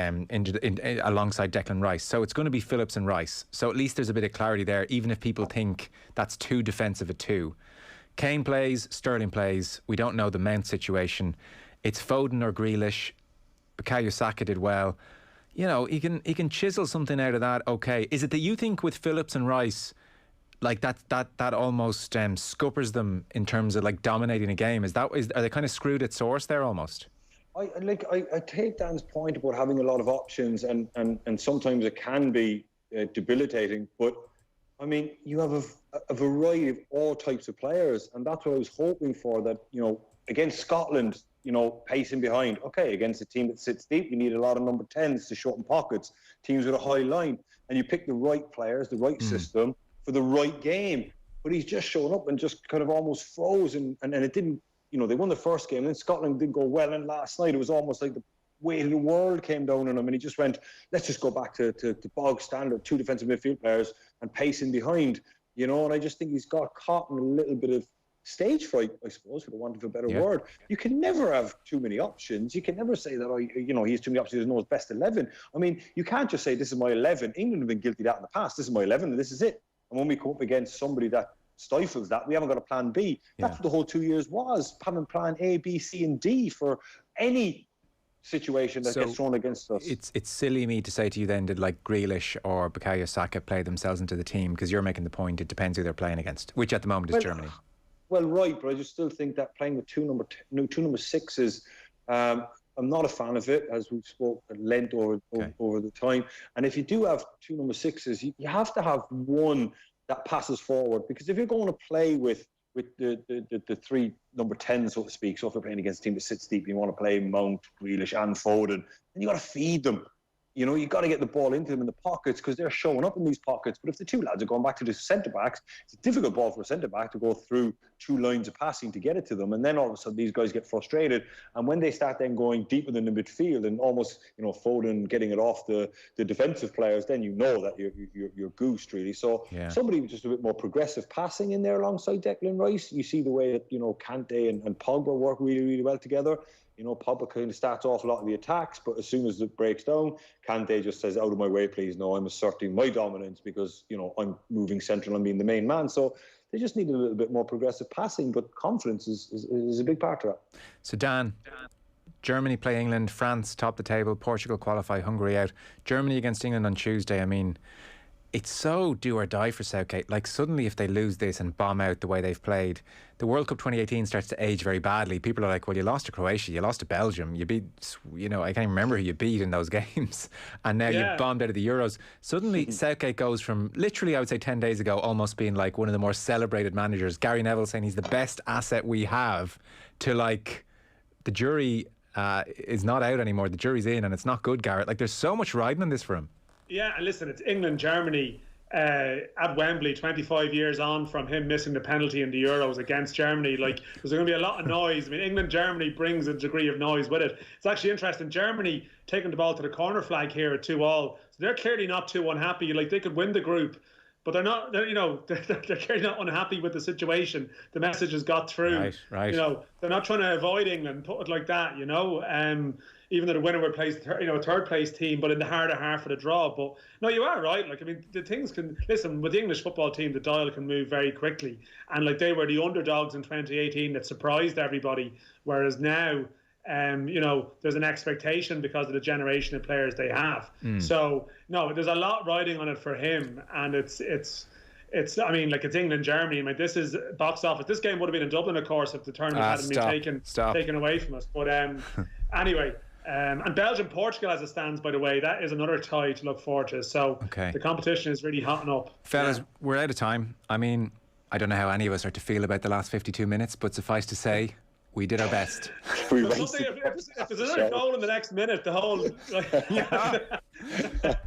alongside Declan Rice. So it's going to be Phillips and Rice. So at least there's a bit of clarity there, even if people think that's too defensive a two. Kane plays, Sterling plays. We don't know the Mount situation. It's Foden or Grealish. Bukayo Saka did well. He can chisel something out of that. Okay, is it that you think with Phillips and Rice, that almost scuppers them in terms of dominating a game? Are they kind of screwed at source there almost? I take Dan's point about having a lot of options, and sometimes it can be debilitating. But I mean, you have a variety of all types of players, and that's what I was hoping for. That against Scotland, pacing behind. Okay, against a team that sits deep, you need a lot of number 10s to shorten pockets. Teams with a high line, and you pick the right players, the right system for the right game. But he's just shown up and just kind of almost froze, and it didn't. They won the first game, and then Scotland didn't go well. And last night, it was almost like the weight of the world came down on him, and he just went, let's just go back to bog standard, two defensive midfield players and pacing behind, And I just think he's got caught in a little bit of stage fright, I suppose, for the want of a better word. You can never have too many options. You can never say that, he has too many options, he doesn't know his best 11. I mean, you can't just say, this is my 11. England have been guilty of that in the past. This is my 11, and this is it. And when we come up against somebody that stifles that, we haven't got a plan B. That's what the whole 2 years was, having plan A, B, C and D for any situation that gets thrown against us. It's silly me to say to you then, did like Grealish or Bukayo Saka play themselves into the team? Because you're making the point, it depends who they're playing against, which at the moment is Germany. Well, right, but I just still think that playing with two number sixes, I'm not a fan of it, as we've spoke at length over the time. And if you do have two number sixes, you have to have one that passes forward, because if you're going to play with the three number 10s, so to speak, so if you're playing against a team that sits deep, you want to play Mount, Grealish and Foden, then you got to feed them. You know, you got to get the ball into them in the pockets, because they're showing up in these pockets. But if the two lads are going back to the centre-backs, it's a difficult ball for a centre-back to go through two lines of passing to get it to them. And then all of a sudden, these guys get frustrated. And when they start then going deeper than the midfield and almost, you know, Foden getting it off the defensive players, then you know that you're goosed, really. So somebody with just a bit more progressive passing in there alongside Declan Rice. You see the way that, you know, Kante and Pogba work really, really well together. You know, Pogba kind of starts off a lot of the attacks, but as soon as it breaks down, Kante just says, out of my way, please. No, I'm asserting my dominance because, you know, I'm moving central and being the main man. So they just need a little bit more progressive passing, but confidence is a big part of that. So, Dan, Germany play England, France top the table, Portugal qualify, Hungary out. Germany against England on Tuesday, I mean, it's so do or die for Southgate. Like, suddenly if they lose this and bomb out the way they've played, the World Cup 2018 starts to age very badly. People are like, well, you lost to Croatia, you lost to Belgium, you beat, you know, I can't even remember who you beat in those games, and now you've bombed out of the Euros. Suddenly Southgate goes from, literally I would say 10 days ago, almost being like one of the more celebrated managers, Gary Neville saying he's the best asset we have, to like, the jury is not out anymore, the jury's in, and it's not good, Garrett. Like, there's so much riding on this for him. Yeah, and listen, it's England, Germany at Wembley, 25 years on from him missing the penalty in the Euros against Germany. Like, there's going to be a lot of noise. I mean, England, Germany brings a degree of noise with it. It's actually interesting. Germany taking the ball to the corner flag here at 2-2. So they're clearly not too unhappy. Like, they could win the group, but they're not. They're clearly not unhappy with the situation. The message has got through. Right. You know, they're not trying to avoid England, put it like that. You know. Even though the winner would play, a third place team, but in the harder half of the draw. But no, you are right. Like, I mean, the things can, listen, with the English football team, the dial can move very quickly. And like, they were the underdogs in 2018 that surprised everybody. Whereas now, you know, there's an expectation because of the generation of players they have. So no, there's a lot riding on it for him. And it's, I mean, like, it's England, Germany. I mean, this is box office. This game would have been in Dublin, of course, if the tournament hadn't been taken away from us. But anyway. And Belgium, Portugal as it stands, by the way, that is another tie to look forward to. So the competition is really hotting up. Fellas, we're out of time. I mean, I don't know how any of us are to feel about the last 52 minutes, but suffice to say, we did our best. If there's another goal in the next minute, the whole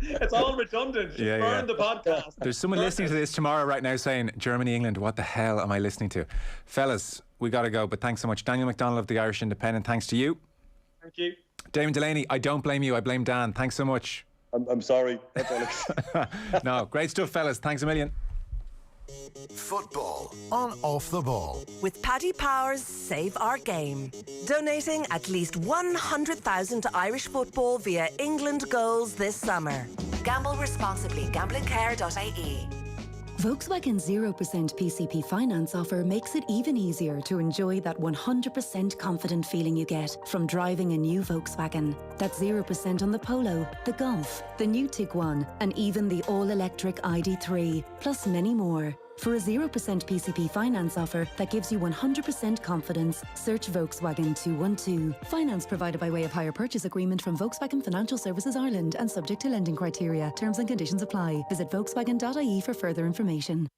it's all redundant. Burn the podcast. There's someone listening to this tomorrow right now saying, Germany, England, what the hell am I listening to? Fellas, we got to go, but thanks so much. Daniel McDonnell of the Irish Independent, thanks to you. Thank you. Damien Delaney, I don't blame you, I blame Dan. Thanks so much. I'm sorry. That's all. No, great stuff, fellas. Thanks a million. Football on Off the Ball. With Paddy Power's Save Our Game. Donating at least 100,000 to Irish football via England goals this summer. Gamble responsibly. Gamblingcare.ie. Volkswagen's 0% PCP finance offer makes it even easier to enjoy that 100% confident feeling you get from driving a new Volkswagen. That's 0% on the Polo, the Golf, the new Tiguan, and even the all-electric ID3, plus many more. For a 0% PCP finance offer that gives you 100% confidence, search Volkswagen 212. Finance provided by way of hire purchase agreement from Volkswagen Financial Services Ireland and subject to lending criteria. Terms and conditions apply. Visit Volkswagen.ie for further information.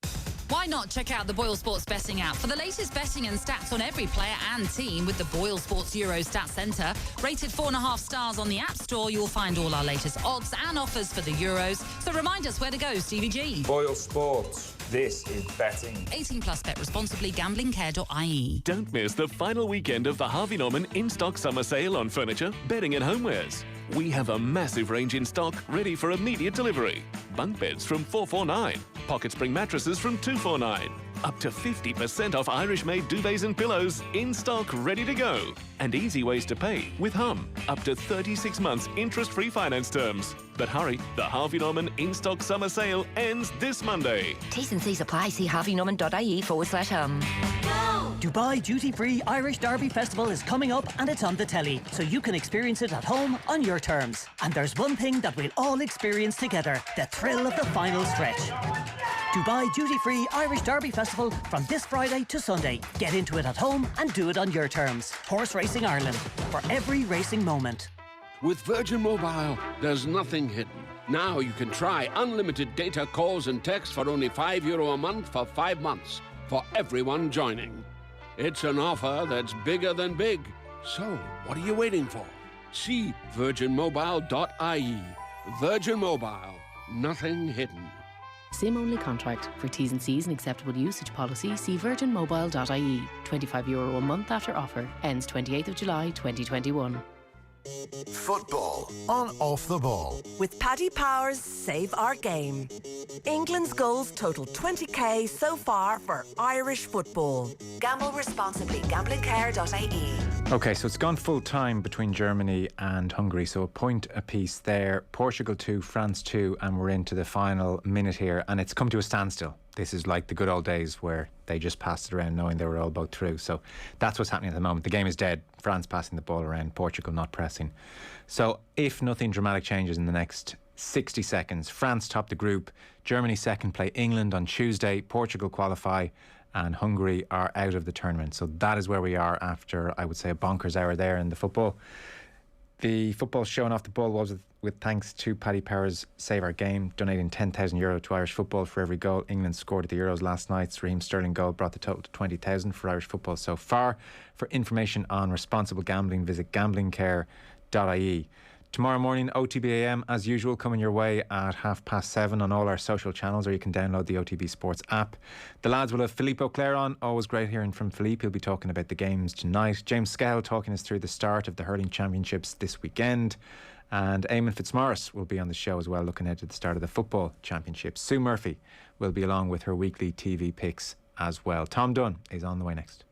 Why not check out the Boyle Sports betting app for the latest betting and stats on every player and team with the Boyle Sports Euro Stats Centre. Rated 4.5 stars on the App Store, you'll find all our latest odds and offers for the Euros. So remind us where to go, Stevie G. Boyle Sports. This is betting. 18 plus, bet responsibly. Gamblingcare.ie. Don't miss the final weekend of the Harvey Norman in-stock summer sale on furniture, bedding and homewares. We have a massive range in stock ready for immediate delivery. Bunk beds from $449, pocket spring mattresses from $249. Up to 50% off Irish-made duvets and pillows in stock ready to go. And easy ways to pay with Hum. Up to 36 months interest-free finance terms. But hurry, the Harvey Norman in-stock summer sale ends this Monday. T's and C's apply. See harveynorman.ie/hum. Go! Dubai Duty Free Irish Derby Festival is coming up and it's on the telly, so you can experience it at home on your terms. And there's one thing that we'll all experience together, the thrill of the final stretch. Dubai Duty Free Irish Derby Festival from this Friday to Sunday. Get into it at home and do it on your terms. Horse Racing Ireland, for every racing moment. With Virgin Mobile, there's nothing hidden. Now you can try unlimited data, calls and texts for only €5 a month for 5 months for everyone joining. It's an offer that's bigger than big. So, what are you waiting for? See virginmobile.ie. Virgin Mobile. Nothing hidden. SIM-only contract. For T's and C's and acceptable usage policy, see virginmobile.ie. €25 a month after offer. Ends 28th of July 2021. Football on Off the Ball. With Paddy Power's Save Our Game. England's goals total 20k so far for Irish football. Gamble responsibly. Gamblingcare.ie. Okay, so it's gone full time between Germany and Hungary, so a point apiece there. Portugal 2, France 2, and we're into the final minute here, and it's come to a standstill. This is like the good old days where they just passed it around knowing they were all both through. So that's what's happening at the moment. The game is dead. France passing the ball around, Portugal not pressing. So if nothing dramatic changes in the next 60 seconds, France top the group, Germany second, play England on Tuesday, Portugal qualify, and Hungary are out of the tournament. So that is where we are after, I would say, a bonkers hour there in the football. The football showing off the ball was with thanks to Paddy Power's Save Our Game, donating €10,000 to Irish football for every goal England scored at the Euros last night. Raheem Sterling goal brought the total to 20,000 for Irish football so far. For information on responsible gambling, visit gamblingcare.ie. Tomorrow morning, OTB AM, as usual, coming your way at 7:30 on all our social channels, or you can download the OTB Sports app. The lads will have Philippe Auclair on. Always great hearing from Philippe. He'll be talking about the games tonight. James Scahill talking us through the start of the hurling championships this weekend. And Eamon Fitzmaurice will be on the show as well, looking ahead to the start of the football championships. Sue Murphy will be along with her weekly TV picks as well. Tom Dunn is on the way next.